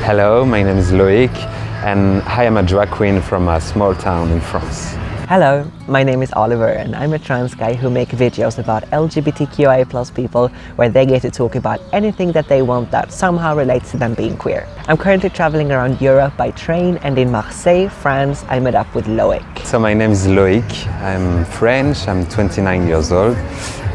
Hello, my name is Loïc and I am a drag queen from a small town in France. Hello, my name is Oliver and I'm a trans guy who make videos about LGBTQIA+ people where they get to talk about anything that they want that somehow relates to them being queer. I'm currently traveling around Europe by train, and in Marseille, France, I met up with Loïc. So my name is Loïc, I'm French, I'm 29 years old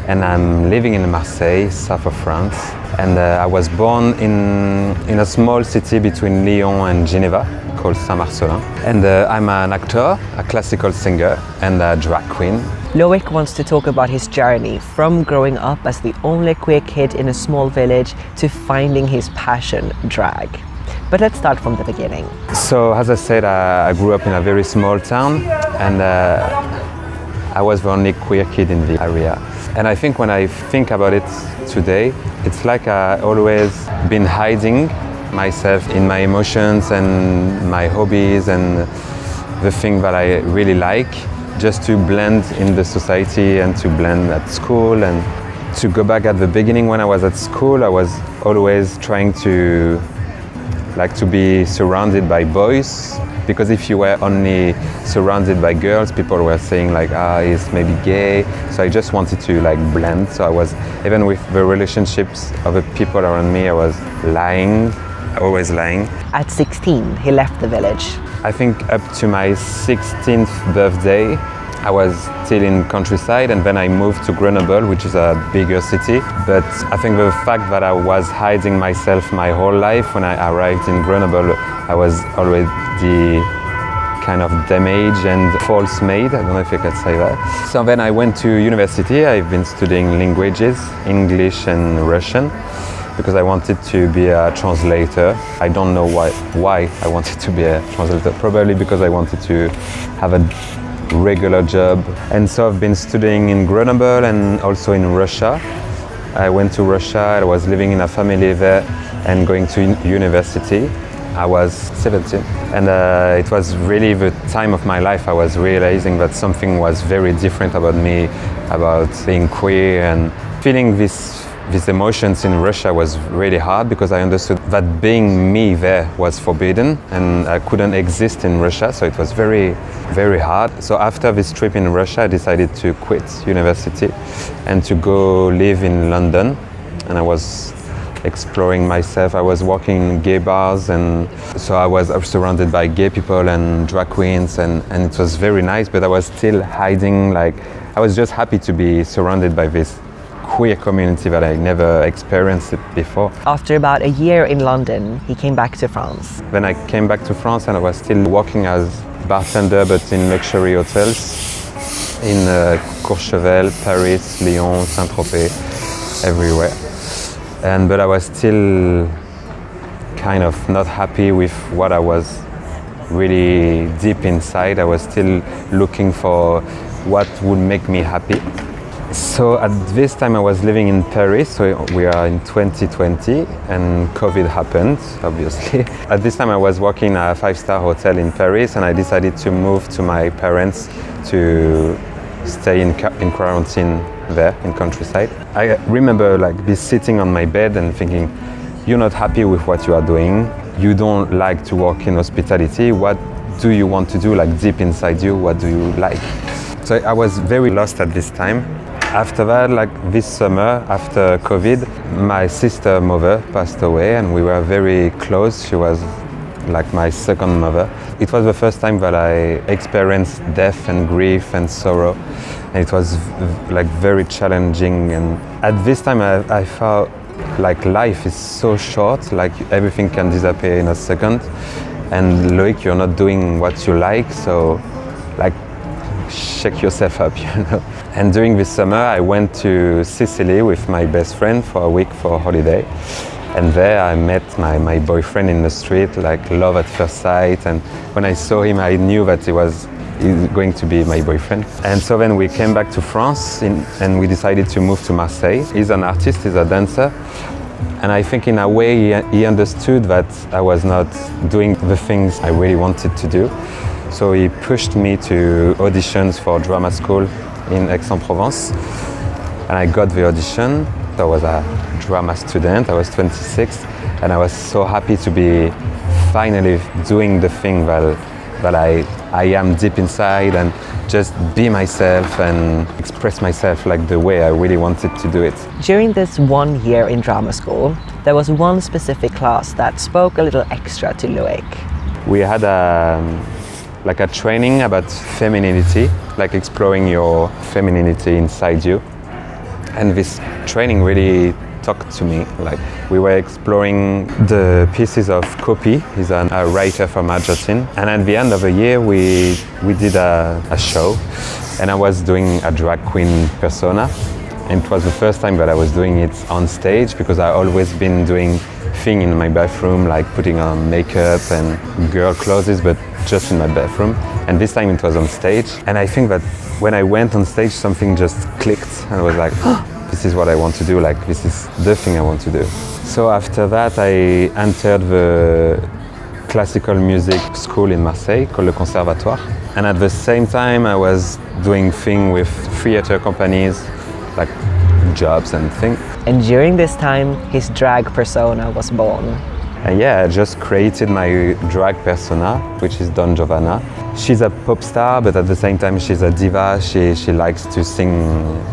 and I'm living in Marseille, south of France. And I was born in a small city between Lyon and Geneva called Saint-Marcelin. And I'm an actor, a classical singer and a drag queen. Loïc wants to talk about his journey from growing up as the only queer kid in a small village to finding his passion, drag. But let's start from the beginning. So as I said, I grew up in a very small town and I was the only queer kid in the area. And I think when I think about it today, it's like I always been hiding myself in my emotions and my hobbies and the thing that I really like, just to blend in the society and to blend at school. And to go back at the beginning, when I was at school, I was always trying to be surrounded by boys, because if you were only surrounded by girls, people were saying like, he's maybe gay. So I just wanted to blend. So I was, even with the relationships of the people around me, I was lying, always lying. At 16, he left the village. I think up to my 16th birthday, I was still in countryside, and then I moved to Grenoble, which is a bigger city. But I think the fact that I was hiding myself my whole life, when I arrived in Grenoble, I was already kind of damaged and false made. I don't know if I could say that. So then I went to university. I've been studying languages, English and Russian, because I wanted to be a translator. I don't know why I wanted to be a translator. Probably because I wanted to have a regular job. And so I've been studying in Grenoble and also in Russia. I went to Russia, I was living in a family there and going to university. I was 17 and it was really the time of my life I was realizing that something was very different about me, about being queer, and feeling these emotions in Russia was really hard, because I understood that being me there was forbidden and I couldn't exist in Russia, so it was very, very hard. So after this trip in Russia, I decided to quit university and to go live in London, and I was exploring myself. I was working in gay bars, and so I was surrounded by gay people and drag queens, and it was very nice, but I was still hiding. I was just happy to be surrounded by this queer community that I never experienced it before. After about a year in London, he came back to France. Then I came back to France and I was still working as bartender, but in luxury hotels in Courchevel, Paris, Lyon, Saint-Tropez, everywhere. But I was still kind of not happy with what I was really deep inside. I was still looking for what would make me happy. So at this time I was living in Paris, so we are in 2020 and COVID happened, obviously. At this time I was working at a 5-star hotel in Paris, and I decided to move to my parents to stay in quarantine there in countryside. I remember be sitting on my bed and thinking, you're not happy with what you are doing, you don't like to work in hospitality, what do you want to do deep inside you, what do you like? So I was very lost at this time. After that, this summer, after COVID, my sister mother passed away and we were very close. She was my second mother. It was the first time that I experienced death and grief and sorrow. And it was very challenging. And at this time I felt life is so short, everything can disappear in a second. And Loïc, you're not doing what you like, so shake yourself up, And during this summer, I went to Sicily with my best friend for a week for a holiday. And there I met my boyfriend in the street, love at first sight. And when I saw him, I knew that he's going to be my boyfriend. And so then we came back to France and we decided to move to Marseille. He's an artist, he's a dancer. And I think in a way he understood that I was not doing the things I really wanted to do. So he pushed me to auditions for drama school in Aix-en-Provence. And I got the audition. I was a drama student, I was 26, and I was so happy to be finally doing the thing that I am deep inside, and just be myself and express myself like the way I really wanted to do it. During this 1 year in drama school, there was one specific class that spoke a little extra to Loïc. We had a training about femininity, like exploring your femininity inside you. And this training really talked to me. Like, we were exploring the pieces of Copy. He's a writer from Argentine. And at the end of the year, we did a show, and I was doing a drag queen persona. And it was the first time that I was doing it on stage, because I always been doing things in my bathroom, like putting on makeup and girl clothes, but just in my bathroom. And this time it was on stage. And I think that when I went on stage, something just clicked, and I was like, oh, this is what I want to do, like this is the thing I want to do. So after that, I entered the classical music school in Marseille called the conservatory. And at the same time, I was doing things with theater companies, like jobs and things. And during this time, his drag persona was born. And yeah, I just created my drag persona, which is Don Giovanna. She's a pop star, but at the same time she's a diva. She likes to sing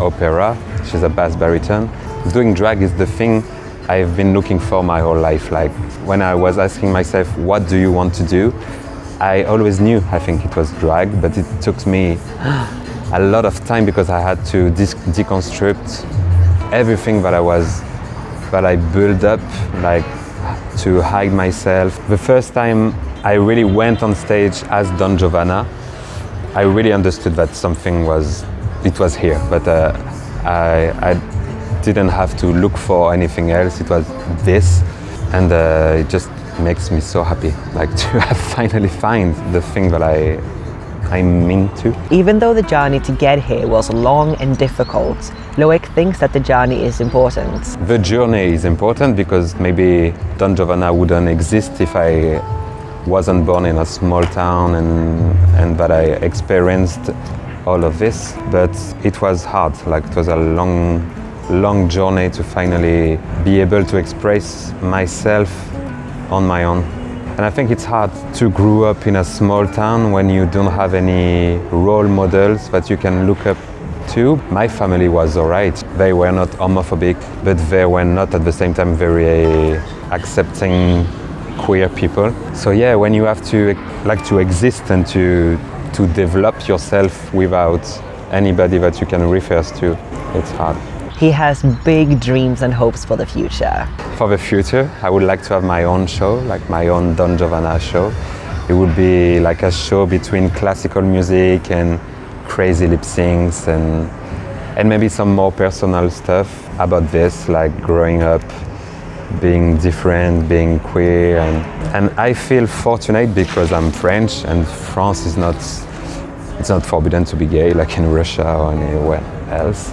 opera. She's a bass baritone. Doing drag is the thing I've been looking for my whole life. Like, when I was asking myself, what do you want to do? I always knew, I think it was drag, but it took me a lot of time, because I had to deconstruct everything that I built up, like, to hide myself. The first time I really went on stage as Don Giovanna, I really understood that something was here, but I didn't have to look for anything else. It was this, and it just makes me so happy, like, to have finally find the thing that I'm into. Even though the journey to get here was long and difficult, Loïc thinks that the journey is important. The journey is important, because maybe Don Giovanna wouldn't exist if I wasn't born in a small town and that I experienced all of this. But it was hard, like, it was a long journey to finally be able to express myself on my own. And I think it's hard to grow up in a small town when you don't have any role models that you can look up to. My family was alright. They were not homophobic, but they were not at the same time very accepting queer people. So yeah, when you have to exist and to develop yourself without anybody that you can refer to, it's hard. He has big dreams and hopes for the future. For the future, I would like to have my own show, like my own Don Giovanna show. It would be like a show between classical music and crazy lip syncs, and maybe some more personal stuff about this, like growing up, being different, being queer. And I feel fortunate because I'm French, and France is it's not forbidden to be gay like in Russia or anywhere else.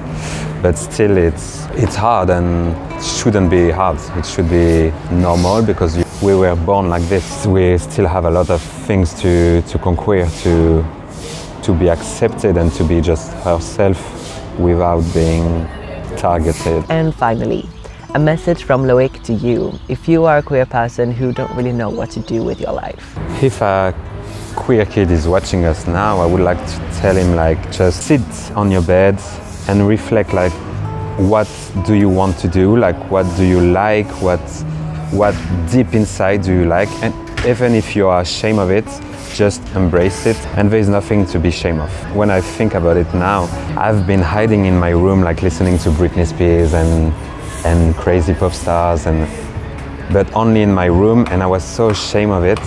But still it's hard, and it shouldn't be hard. It should be normal, because we were born like this. We still have a lot of things to conquer, to be accepted and to be just herself without being targeted. And finally, a message from Loïc to you, if you are a queer person who don't really know what to do with your life. If a queer kid is watching us now, I would like to tell him, like, just sit on your bed and reflect, like, what do you want to do, like, what do you like, what deep inside do you like, and even if you are ashamed of it, just embrace it, and there's nothing to be ashamed of. When I think about it now, I've been hiding in my room, like listening to Britney Spears and crazy pop stars, but only in my room, and I was so ashamed of it.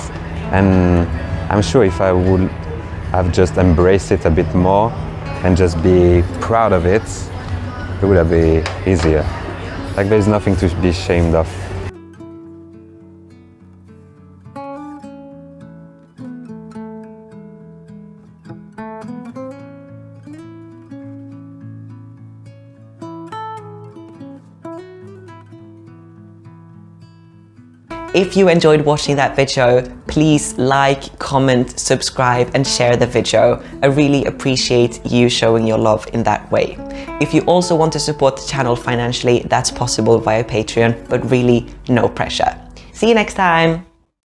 And I'm sure if I would have just embraced it a bit more and just be proud of it, it would have been easier. Like, there's nothing to be ashamed of. If you enjoyed watching that video, please like, comment, subscribe and share the video. I really appreciate you showing your love in that way. If you also want to support the channel financially, that's possible via Patreon, but really no pressure. See you next time!